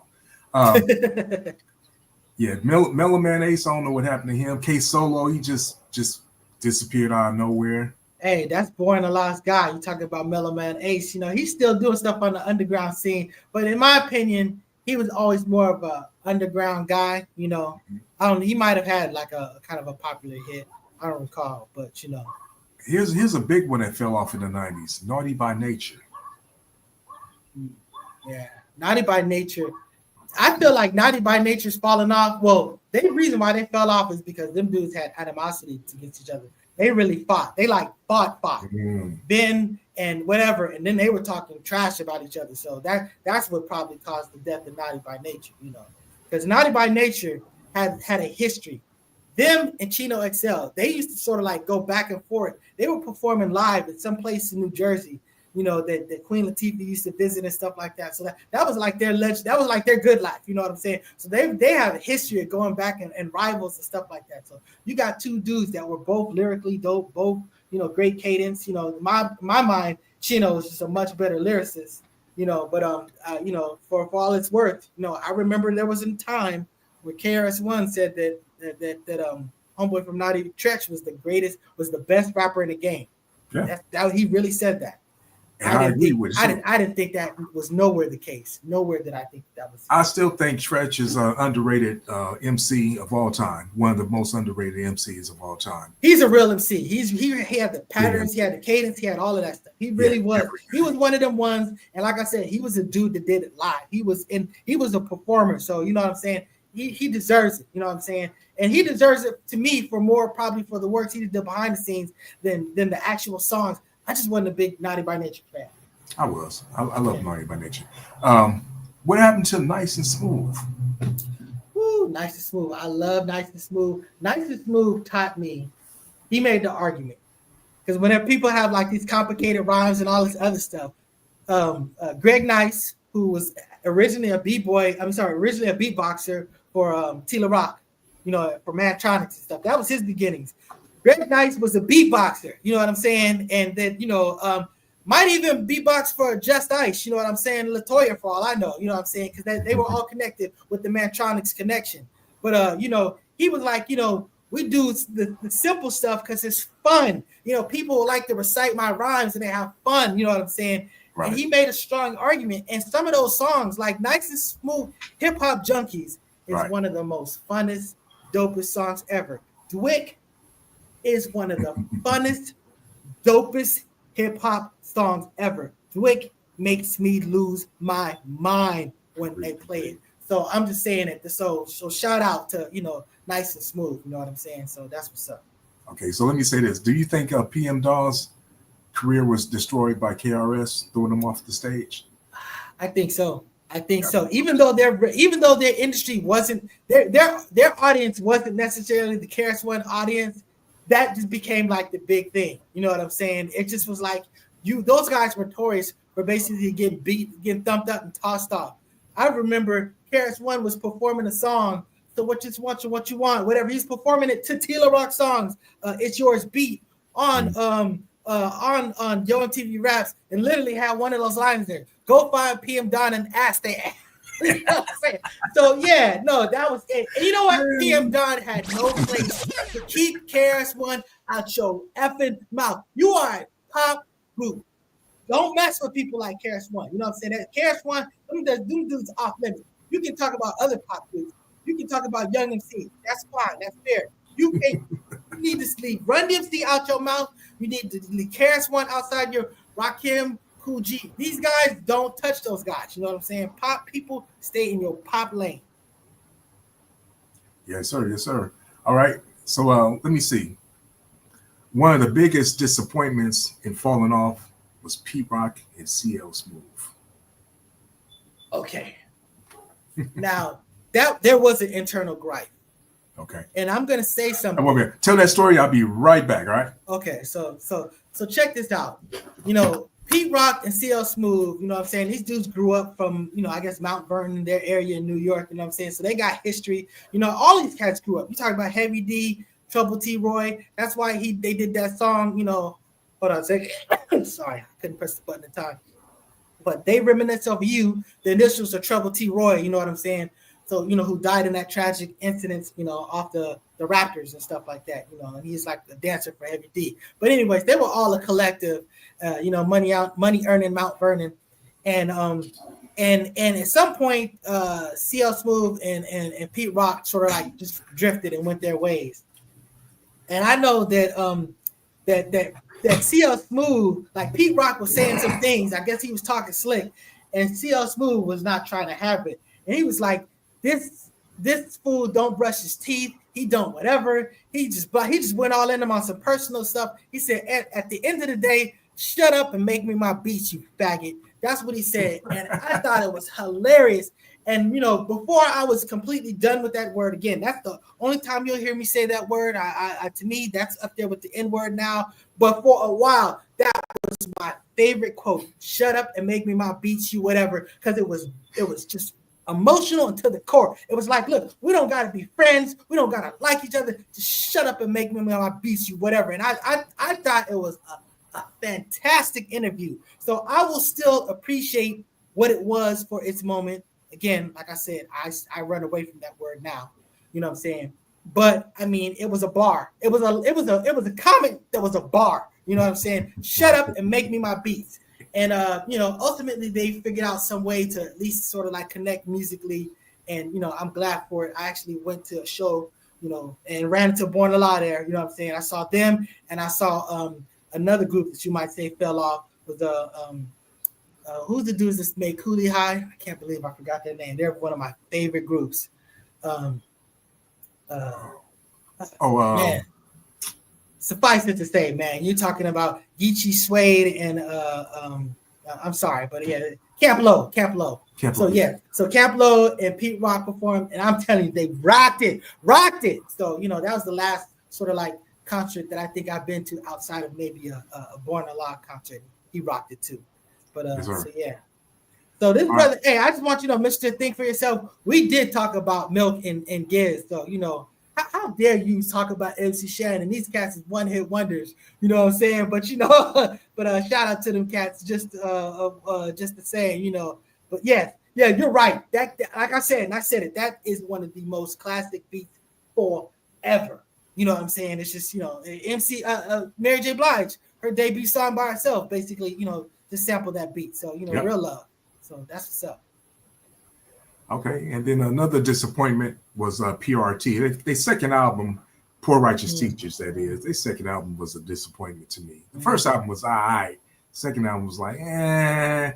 Yeah, Mellow Man Ace. I don't know what happened to him. K Solo, he just disappeared out of nowhere. Hey, that's Born a Lost Guy. You talking about Mellow Man Ace? You know, he's still doing stuff on the underground scene, but in my opinion, he was always more of a underground guy. You know, I don't. He might have had like a kind of a popular hit. I don't recall, but you know. Here's a big one that fell off in the 90s. Naughty by Nature. Yeah, Naughty by Nature. I feel like Naughty by Nature's falling off. Well, the reason why they fell off is because them dudes had animosity against each other. They really fought. They like fought. Ben and whatever, and then they were talking trash about each other. So that's what probably caused the death of Naughty by Nature, you know. Because Naughty by Nature had a history. Them and Chino XL, they used to sort of like go back and forth. They were performing live at some place in New Jersey, you know, that Queen Latifah used to visit and stuff like that. So that was like their legend. That was like their good life. You know what I'm saying? So they have a history of going back and rivals and stuff like that. So you got two dudes that were both lyrically dope, both, you know, great cadence. You know, my mind, Chino is just a much better lyricist, you know, but you know, for all it's worth, you know, I remember there was a time where KRS-One said that Homeboy from Naughty Tretch was the best rapper in the game. Yeah. That he really said that. And I didn't think that was nowhere the case. Nowhere did I think that was. I still think Tretch is an underrated MC of all time. One of the most underrated MCs of all time. He's a real MC. He had the patterns, He had the cadence, he had all of that stuff. He really was. Everything. He was one of them ones. And like I said, he was a dude that did it live. He was a performer. So you know what I'm saying? He deserves it. You know what I'm saying? And he deserves it to me for more probably for the works he did behind the scenes than the actual songs. I just wasn't a big Naughty by Nature fan. I was. I love Naughty by Nature. What happened to Nice and Smooth? Woo, Nice and Smooth. I love Nice and Smooth. Nice and Smooth taught me. He made the argument. Because whenever people have like these complicated rhymes and all this other stuff, Greg Nice, who was originally a beatboxer for Tila Rock, you know, for Mantronics and stuff. That was his beginnings. Greg Nice was a beatboxer, you know what I'm saying? And that, you know, might even beatbox for Just Ice, you know what I'm saying? LaToya, for all I know, you know what I'm saying? Because they were all connected with the Mantronics connection. But, you know, he was like, you know, we do the simple stuff because it's fun. You know, people like to recite my rhymes and they have fun, you know what I'm saying? Right. And he made a strong argument. And some of those songs, like Nice and Smooth, Hip Hop Junkies, is one of the most funnest, dopest songs ever. Dwick is one of the funnest, dopest hip-hop songs ever. Dwick makes me lose my mind when they play it. So I'm just saying it. So shout out to, you know, Nice and Smooth. You know what I'm saying? So that's what's up. Okay, so let me say this. Do you think PM Daw's career was destroyed by KRS throwing him off the stage? I think so. So. Even though their industry wasn't their audience wasn't necessarily the KRS-One audience, that just became like the big thing. You know what I'm saying? It just was like those guys were notorious for basically getting beat, getting thumped up and tossed off. I remember KRS-One was performing a song, So What You Want, whatever. He's performing it to Tila Rock songs, It's Yours beat on Yo MTV Raps, and literally had one of those lines there. Go find PM Dawn and ask they ass. You know what I'm saying? So yeah, no, that was it. And you know what? PM Dawn had no place to keep KRS-One out your effing mouth. You are a pop group. Don't mess with people like KRS-One. You know what I'm saying? That KRS-One, them dudes off limits. You can talk about other pop groups. You can talk about Young MC. That's fine. That's fair. You need to leave Run DMC out your mouth. You need to leave KRS-One outside your Rakim, Cool G. These guys, don't touch those guys. You know what I'm saying? Pop people, stay in your pop lane. Yes, sir. Yes, sir. All right. So let me see. One of the biggest disappointments in falling off was Pete Rock and CL Smooth. Okay. Now, there was an internal gripe. Okay. And I'm gonna say something. Tell that story. I'll be right back. All right. Okay. So check this out. You know, Pete Rock and CL Smooth, you know what I'm saying? These dudes grew up from, you know, I guess Mount Vernon, their area in New York, you know what I'm saying? So they got history. You know, all these cats grew up. You talking about Heavy D, Trouble T. Roy. That's why they did that song, you know. Hold on a second. Sorry, I couldn't press the button in time. But they reminisce of you. The initials are Trouble T. Roy, you know what I'm saying? So, you know, who died in that tragic incident, you know, off the Raptors and stuff like that, you know, and he's like the dancer for Heavy D. But anyways, they were all a collective, you know, money earning Mount Vernon. And at some point, CL Smooth and Pete Rock sort of like just drifted and went their ways. And I know that that CL Smooth, like Pete Rock was saying some things, I guess he was talking slick, and CL Smooth was not trying to have it. And he was like, this fool don't brush his teeth. He don't whatever. He just went all in him on some personal stuff. He said, at the end of the day, shut up and make me my beats, you faggot. That's what he said. And I thought it was hilarious. And, you know, before I was completely done with that word again, that's the only time you'll hear me say that word. To me, that's up there with the N word now. But for a while, that was my favorite quote. Shut up and make me my beats, you whatever. Because it was just emotional and to the core. It was like, look, we don't got to be friends. We don't got to like each other. Just shut up and make me my beats, you whatever. And I thought it was a fantastic interview. So I will still appreciate what it was for its moment. Again, like I said, I run away from that word now. You know what I'm saying? But I mean, it was a bar. It was a comment that was a bar. You know what I'm saying? Shut up and make me my beats. And you know, ultimately they figured out some way to at least sort of like connect musically. And you know, I'm glad for it. I actually went to a show, you know, and ran into Born a Law there. You know what I'm saying? I saw them, and I saw another group that you might say fell off was who's the dudes that make Cooley High? I can't believe I forgot their name. They're one of my favorite groups. Man. Suffice it to say, man, you're talking about Geechee Suede and I'm sorry, but yeah, Camp Lo. So yeah, so Camp Lo and Pete Rock performed, and I'm telling you, they rocked it. So you know, that was the last sort of like concert that I think I've been to outside of maybe a Born a Law concert. He rocked it too. But so yeah. So this brother, hey, I just want you to know, Mr. Think for Yourself. We did talk about Milk and Giz, so you know. How dare you talk about MC Shannon? These cats is one-hit wonders, you know what I'm saying? But you know, shout out to them cats, just the same, you know. But yeah, you're right. That like I said, and I said it, that is one of the most classic beats forever. You know what I'm saying? It's just, you know, MC Mary J. Blige, her debut song by herself, basically, you know, just sample that beat. So you know, real love. So that's what's up. Okay, and then another disappointment was PRT. Their second album, Poor Righteous Teachers, that is. Their second album was a disappointment to me. The first album was all right. Second album was like, and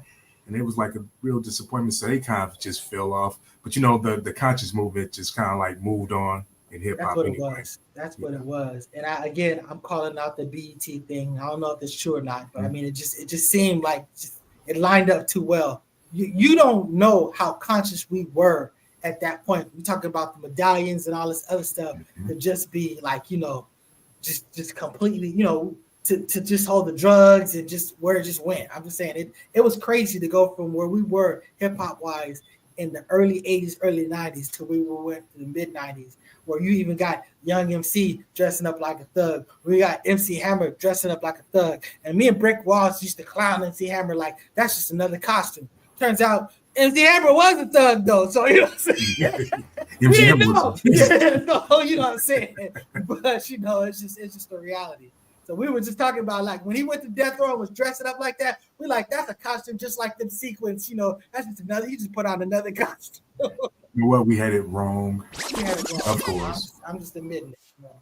it was like a real disappointment. So they kind of just fell off. But you know, the conscious movement just kind of like moved on in hip hop. That's what it was. That's what it was. And I'm calling out the BET thing. I don't know if it's true or not, but I mean, it just seemed like it lined up too well. You don't know how conscious we were at that point. We talking about the medallions and all this other stuff to just be like, you know, just completely, you know, to just hold the drugs and just where it just went. I'm just saying it was crazy to go from where we were hip hop wise in the early 80s, early 90s to where we went to the mid 90s, where you even got Young MC dressing up like a thug. We got MC Hammer dressing up like a thug. And me and Brick Walls used to clown MC Hammer like that's just another costume. Turns out MC Hammer was a thug though, so you know what I'm saying. We didn't know. So, you know what I'm saying. But you know, it's just the reality. So we were just talking about like when he went to Death Row and was dressing up like that, we're like, that's a costume just like them sequence, you know, that's just another, he just put on another costume. You know what? We had it wrong. Of course. I'm just admitting it. You know?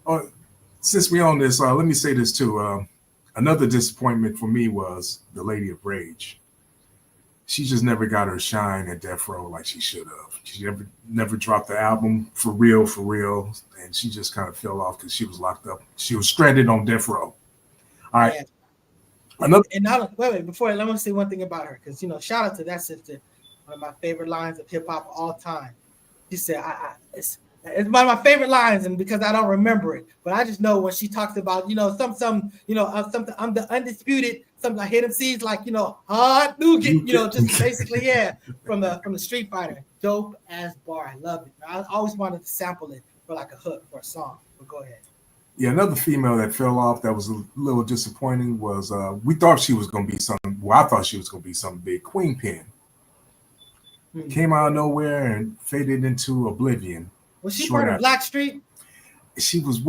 All right. Since we're on this, let me say this too. Another disappointment for me was the Lady of Rage. She just never got her shine at Death Row like she should have. She never dropped the album for real, and she just kind of fell off because she was locked up. She was stranded on Death Row. All right. Yeah. Wait, before let me say one thing about her, because you know, shout out to that sister, one of my favorite lines of hip hop of all time. She said, "It's one of my favorite lines, and because I don't remember it, but I just know when she talks about, you know, some, you know, something. I'm the undisputed something like Hit MCs, like, you know, hard nougat, you know, just basically, yeah, from the Street Fighter. Dope ass bar. I love it. I always wanted to sample it for like a hook for a song. But go ahead. Yeah, another female that fell off that was a little disappointing was we thought she was going to be something. Well, I thought she was going to be something big. Queen Pen came out of nowhere and faded into oblivion. Was she part of Blackstreet? She was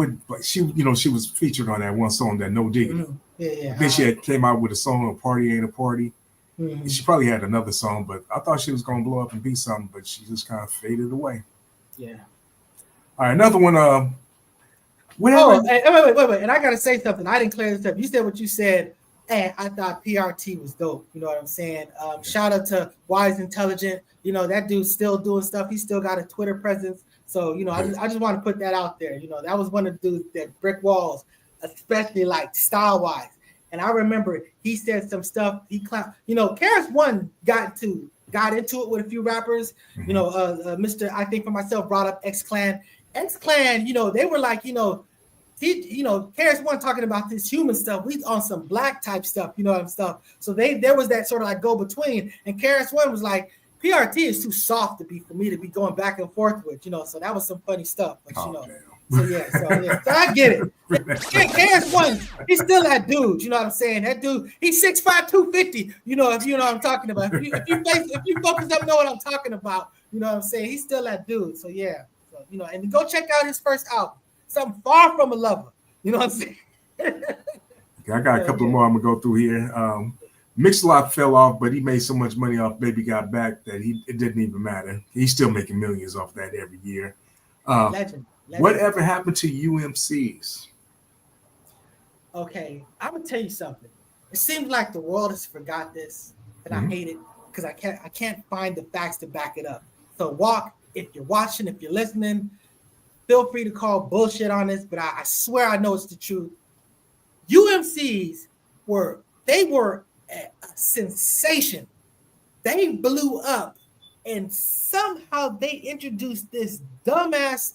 she was featured on that one song, that No Diggity. Mm-hmm. Yeah. Then she came out with a song, A Party Ain't a Party. Mm-hmm. She probably had another song, but I thought she was going to blow up and be something, but she just kind of faded away. Yeah. All right, another one. Wait. And I got to say something. I didn't clear this up. You said what you said, and I thought PRT was dope. You know what I'm saying? Shout out to Wise Intelligent. You know, that dude's still doing stuff. He still got a Twitter presence. So, you know, I just want to put that out there. You know, that was one of the dudes that brick walls, especially like style-wise. And I remember he said some stuff. You know, KRS-One got into it with a few rappers. Mm-hmm. You know, Mr. I think for myself brought up X-Clan. X-Clan, you know, they were like, you know, KRS-One talking about this human stuff. We on some black type stuff, you know what I'm saying? So there was that sort of like go between. And KRS-One was like, PRT is too soft for me to be going back and forth with, you know. So that was some funny stuff, but you know. So I get it. KRS-One, he's still that dude. You know what I'm saying? That dude, he's 6'5", 250. You know, if you know what I'm talking about. If you focus up, know what I'm talking about. You know what I'm saying? He's still that dude. So yeah. So, you know, and go check out his first album, Something Far From a Lover. You know what I'm saying? Okay, I got a couple more I'm gonna go through here. Mix-a-Lot fell off, but he made so much money off Baby Got Back that it didn't even matter. He's still making millions off that every year. Legend. Whatever happened to UMCs? Okay, I'm gonna tell you something. It seems like the world has forgot this, and I hate it because I can't find the facts to back it up. So Walk, if you're watching, if you're listening, feel free to call bullshit on this, but I swear I know it's the truth. UMCs were a sensation. They blew up, and somehow they introduced this dumbass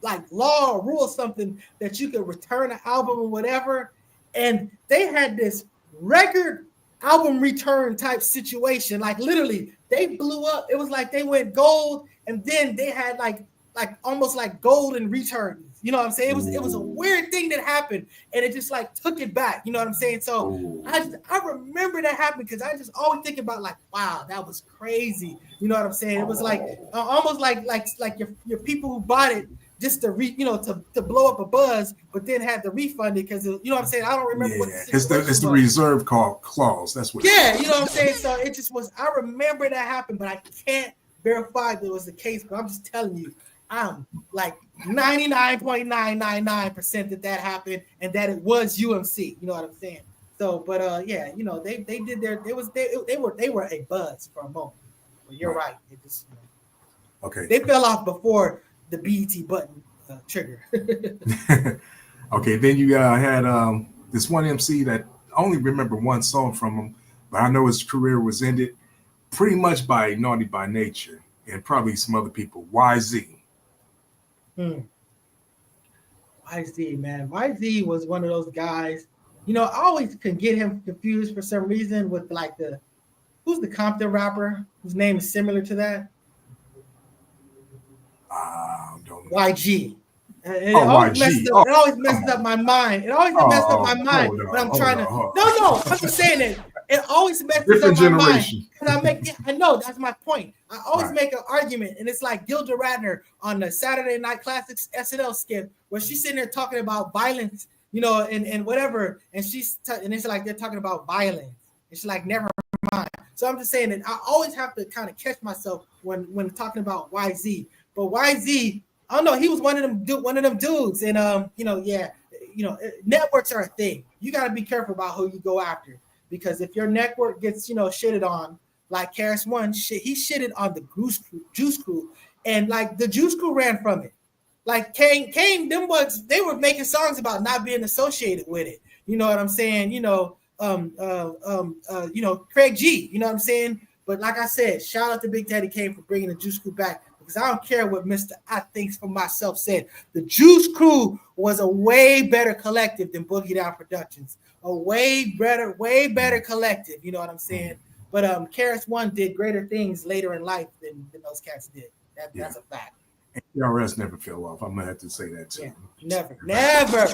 like law or rule, something that you could return an album or whatever, and they had this record album return type situation. Like literally, they blew up. It was like they went gold, and then they had like almost like golden returns. You know what I'm saying? It was a weird thing that happened, and it just like took it back. You know what I'm saying? So I remember that happened because I just always think about like, wow, that was crazy. You know what I'm saying? It was like almost like your people who bought it just to to blow up a buzz, but then had to refund it because you know what I'm saying? I don't remember what it's the reserve clause. That's what. Yeah, you know what I'm saying? So it just was. I remember that happened, but I can't verify that it was the case. But I'm just telling you, I'm like 99.999% that happened and that it was UMC. You know what I'm saying? So, but yeah, you know, they did their. They were a buzz for a moment. But you're right. It just okay. They fell off before the BET button trigger. Okay, then you had this one MC that I only remember one song from him, but I know his career was ended pretty much by Naughty by Nature and probably some other people. YZ. YZ, man. YZ was one of those guys. You know, I always can get him confused for some reason with like who's the Compton rapper whose name is similar to that? Don't know. YG. It always messes up my mind. It always messes up my mind when I'm trying to. No, I'm just saying it. It always messes up my mind. I know that's my point. I always make an argument, and it's like Gilda Radner on the Saturday Night Classics SNL skit where she's sitting there talking about violence, you know, and whatever, and and it's like they're talking about violence. And she's like, never mind. So I'm just saying that I always have to kind of catch myself when talking about YZ. But YZ, I don't know, he was one of them dudes, and networks are a thing. You got to be careful about who you go after, because if your network gets shitted on, like KRS-One, he shitted on the Juice Crew, and like the Juice Crew ran from it. Like Kane, they were making songs about not being associated with it. You know what I'm saying? Craig G. You know what I'm saying? But like I said, shout out to Big Daddy Kane for bringing the Juice Crew back. Because I don't care what Mr. I Thinks for Myself said. The Juice Crew was a way better collective than Boogie Down Productions. a way better collective. You know what I'm saying? But KRS-One did greater things later in life than those cats did. That's a fact. And KRS never fell off. I'm gonna have to say that too. Yeah, never.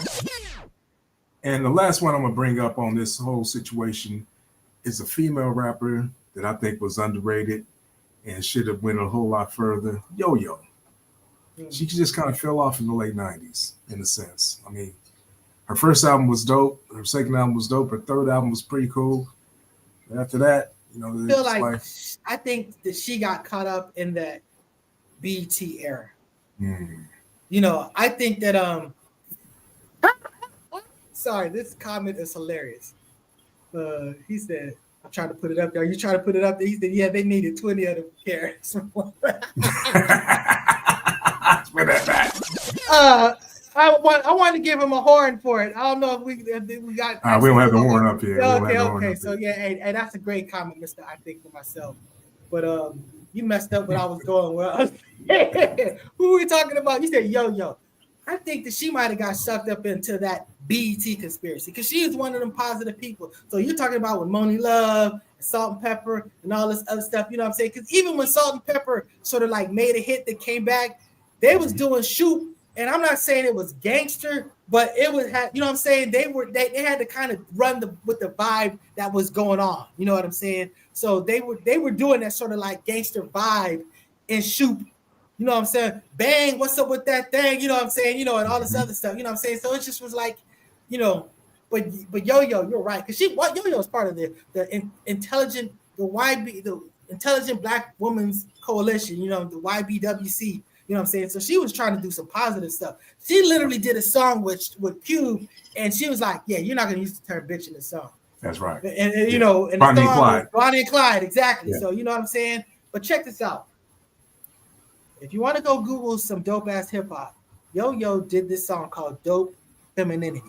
And the last one I'm gonna bring up on this whole situation is a female rapper that I think was underrated and should have went a whole lot further. Yo-Yo. She just kind of fell off in the late 90s, in a sense. I mean, her first album was dope. Her second album was dope. Her third album was pretty cool. But after that, you know, I feel like I think that she got caught up in that BET era. You know, I think that sorry, this comment is hilarious. He said, I'm trying to put it up there. Are you trying to put it up there? He said, yeah, they needed 20 of them carrots. I want to give him a horn for it. I don't know if we got. We don't have the horn up here. Okay. So yeah, hey, that's a great comment, Mister. I think for myself, but you messed up what I was going with. Who were we talking about? You said Yo-Yo. I think that she might have got sucked up into that BET conspiracy because she is one of them positive people. So you're talking about with Moni Love, and Salt-N-Pepa, and all this other stuff. You know what I'm saying? Because even when Salt-N-Pepa sort of like made a hit that came back, they was doing shoot. And I'm not saying it was gangster, but it was, you know what I'm saying? They had to kind of run with the vibe that was going on. You know what I'm saying? So they were doing that sort of like gangster vibe in shoot. You know what I'm saying? Bang, what's up with that thing? You know what I'm saying? You know, and all this other stuff. You know what I'm saying? So it just was like, you know, but Yo-Yo, you're right. Because Yo-Yo is part of the intelligent, the Intelligent Black Women's Coalition, you know, the YBWC. You know what I'm saying? So she was trying to do some positive stuff. She literally did a song with Cube, and she was like, yeah, you're not going to use the term bitch in the song. That's right. And you know, and Bonnie and Clyde. Bonnie and Clyde, exactly. Yeah. So you know what I'm saying? But check this out. If you want to go Google some dope ass hip hop, Yo-Yo did this song called Dope Femininity.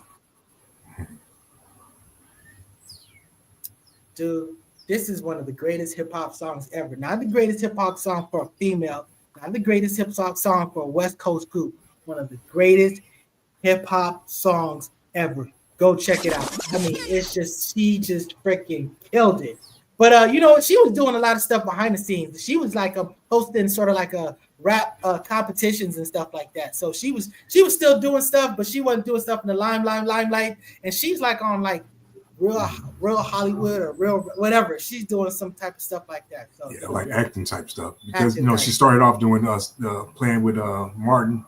Dude, this is one of the greatest hip hop songs ever. Not the greatest hip hop song for a female, not the greatest hip hop song for a West Coast group. One of the greatest hip hop songs ever. Go check it out. I mean, it's just, she just freaking killed it. But you know, she was doing a lot of stuff behind the scenes. She was like hosting sort of like a rap competitions and stuff like that. So she was still doing stuff, but she wasn't doing stuff in the limelight. And she's like on like real Hollywood or real whatever. She's doing some type of stuff like that. So yeah, like acting type stuff. Because you know, she started off doing playing with Martin,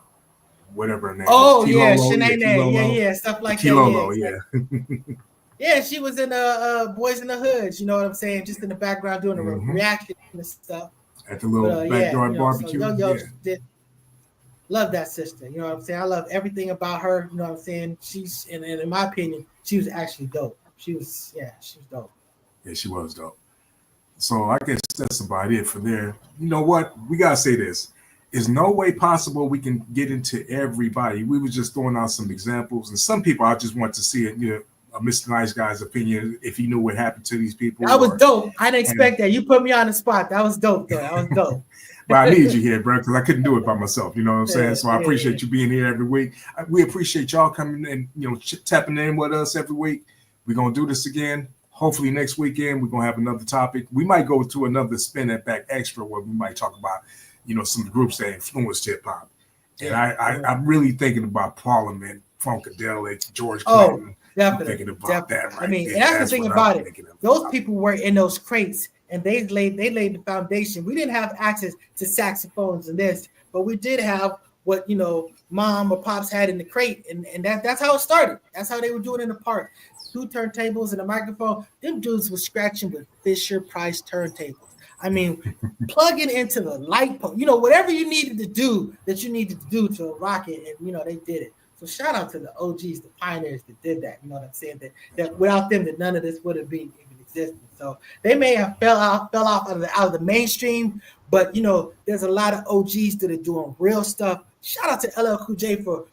whatever her name. Oh T-Lolo, yeah, Shanae, yeah, stuff like T-Lolo, that. Yeah. Yeah, she was in Boys in the Hood. You know what I'm saying? Just in the background doing a reaction and stuff. At the little backyard barbecue. So Yo-Yo did love that sister. You know what I'm saying? I love everything about her. You know what I'm saying? She's, and in my opinion, she was actually dope. She was dope. Yeah, she was dope. So I guess that's about it for there. You know what? We gotta say this. There's no way possible we can get into everybody. We were just throwing out some examples, and some people I just want to see it, you know, Mr. Nice Guy's opinion, if he knew what happened to these people. That was dope. I didn't expect that. You put me on the spot. That was dope, though. That was dope. But I need you here, bro, because I couldn't do it by myself. You know what I'm saying? So I appreciate you being here every week. We appreciate y'all coming and, you know, tapping in with us every week. We're going to do this again. Hopefully next weekend, we're going to have another topic. We might go to another Spin That Back Extra where we might talk about, you know, some groups that influenced hip hop. And I'm really thinking about Parliament, Funkadelic, George Clinton. Definitely. That, right? I mean, and that's the thing about it. Those people were in those crates, and they laid the foundation. We didn't have access to saxophones and this, but we did have what, you know, mom or pops had in the crate, and that's how it started. That's how they were doing it in the park. 2 turntables and a microphone. Them dudes were scratching with Fisher Price turntables. I mean, plugging into the light pole. You know, whatever you needed to do to rock it, and you know they did it. So shout out to the OGs, the pioneers that did that. You know what I'm saying? That without them, that none of this would have been even existed. So they may have fell off out of the mainstream, but you know, there's a lot of OGs that are doing real stuff. Shout out to LL Cool J for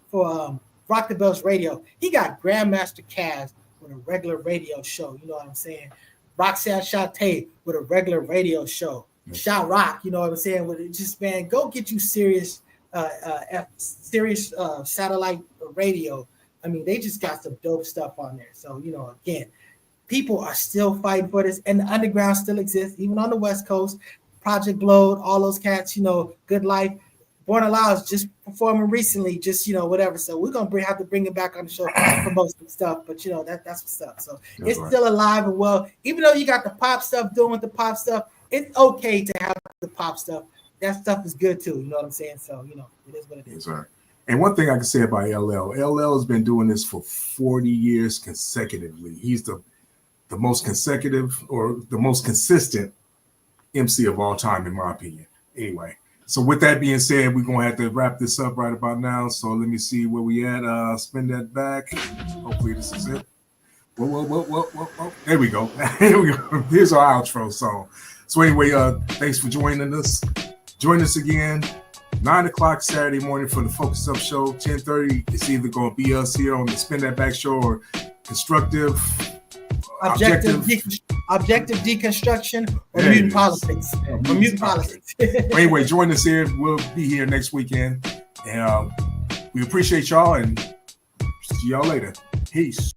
Rock the Bells Radio. He got Grandmaster Caz with a regular radio show. You know what I'm saying? Roxanne Shante with a regular radio show. Shot Rock, you know what I'm saying? With it, just man, go get you serious satellite radio. I mean, they just got some dope stuff on there. So, you know, again, people are still fighting for this, and the underground still exists, even on the West Coast. Project Blowed, all those cats, you know, Good Life. Born Alive is just performing recently, just, you know, whatever. So we're gonna have to bring it back on the show to promote some stuff. But you know, that's what's up. So that's it's right. Still alive and well. Even though you got the pop stuff doing with the pop stuff, it's okay to have the pop stuff. That stuff is good too. You know what I'm saying? So you know, it is what it is. That's right. And one thing I can say about LL has been doing this for 40 years consecutively. He's the most consecutive or the most consistent MC of all time, in my opinion. Anyway. So with that being said, we're going to have to wrap this up right about now. So let me see where we at. Spin that back. Hopefully this is it. Whoa. There we go. Here we go. Here's our outro song. So anyway, thanks for joining us. Join us again, 9 o'clock Saturday morning for the Focus Up Show. 10:30, it's either going to be us here on the Spin That Back Show or Constructive, Objective Deconstruction, or Mutant Politics. Mutant Politics. Anyway, join us here. We'll be here next weekend. And we appreciate y'all and see y'all later. Peace.